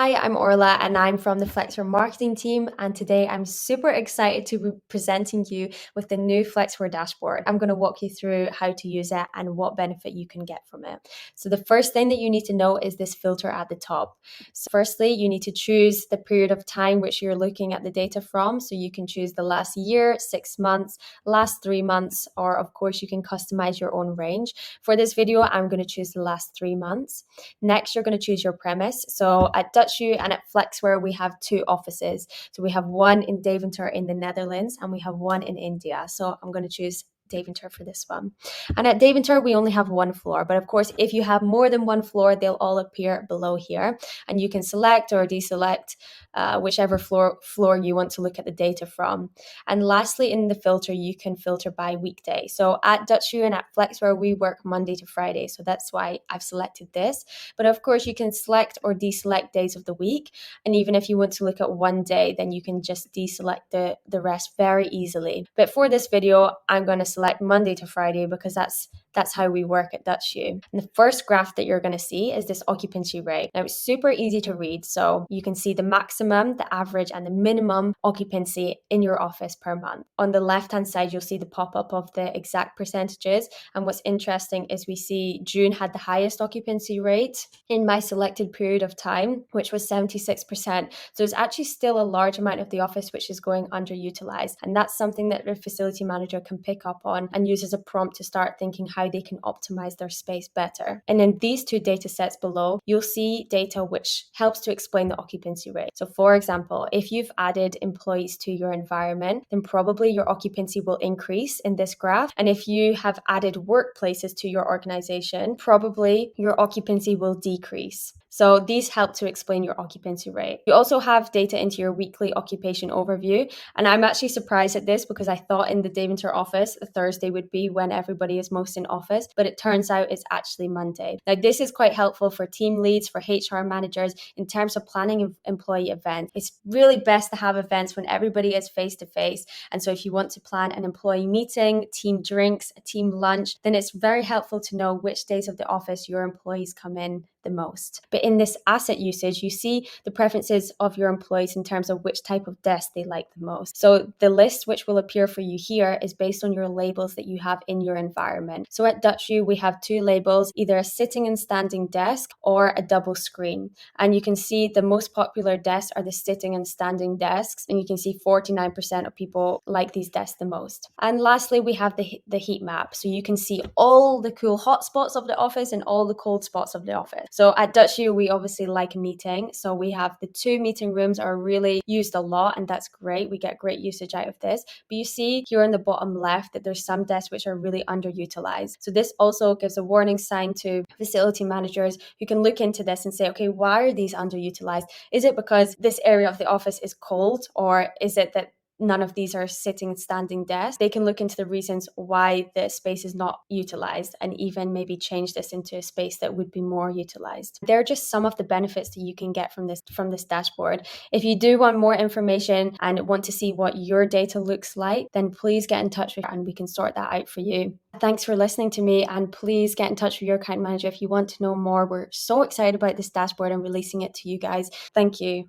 Hi, I'm Orla and I'm from the Flexwhere marketing team. And today I'm super excited to be presenting you with the new Flexwhere dashboard. I'm going to walk you through how to use it and what benefit you can get from it. So the first thing that you need to know is this filter at the top. So firstly, you need to choose the period of time which you're looking at the data from. So you can choose the last year, 6 months, last 3 months, or of course you can customize your own range. For this video, I'm going to choose the last 3 months. Next, you're going to choose your premise. So at Dutch U and at Flexwhere, we have 2 offices. So we have one in Deventer in the Netherlands and we have one in India. So I'm going to choose Deventer for this one. And at Deventer, we only have 1 floor. But of course, if you have more than 1 floor, they'll all appear below here. And you can select or deselect whichever floor you want to look at the data from. And lastly, in the filter, you can filter by weekday. So at Dutch U and at Flexwhere, we work Monday to Friday. So that's why I've selected this. But of course, you can select or deselect days of the week. And even if you want to look at one day, then you can just deselect the rest very easily. But for this video, I'm going to select Monday to Friday because that's how we work at Dutch U. And the first graph that you're going to see is this occupancy rate. Now, it's super easy to read. So you can see the maximum, the average, and the minimum occupancy in your office per month. On the left-hand side, you'll see the pop-up of the exact percentages. And what's interesting is we see June had the highest occupancy rate in my selected period of time, which was 76%. So it's actually still a large amount of the office which is going underutilized. And that's something that the facility manager can pick up on and use as a prompt to start thinking how they can optimize their space better. And in these 2 data sets below, you'll see data which helps to explain the occupancy rate. So for example, if you've added employees to your environment, then probably your occupancy will increase in this graph. And if you have added workplaces to your organization, probably your occupancy will decrease. So these help to explain your occupancy rate. You also have data into your weekly occupation overview. And I'm actually surprised at this because I thought in the Deventer office, Thursday would be when everybody is most in office, but it turns out it's actually Monday. Now, this is quite helpful for team leads, for HR managers in terms of planning employee events. It's really best to have events when everybody is face to face. And so if you want to plan an employee meeting, team drinks, a team lunch, then it's very helpful to know which days of the office your employees come in the most. But in this asset usage, you see the preferences of your employees in terms of which type of desk they like the most. So the list which will appear for you here is based on your labels that you have in your environment. So at Dutch U, we have 2 labels, either a sitting and standing desk or a double screen. And you can see the most popular desks are the sitting and standing desks. And you can see 49% of people like these desks the most. And lastly, we have the heat map. So you can see all the cool hot spots of the office and all the cold spots of the office. So at Dutch U, we obviously like meeting. So we have the 2 meeting rooms are really used a lot, and that's great. We get great usage out of this. But you see here on the bottom left that there's some desks which are really underutilized. So this also gives a warning sign to facility managers who can look into this and say, okay, why are these underutilized? Is it because this area of the office is cold, or is it that none of these are sitting and standing desks? They can look into the reasons why the space is not utilized and even maybe change this into a space that would be more utilized. They're just some of the benefits that you can get from this dashboard. If you do want more information and want to see what your data looks like, then please get in touch with us and we can sort that out for you. Thanks for listening to me, and please get in touch with your account manager if you want to know more. We're so excited about this dashboard and releasing it to you guys. Thank you.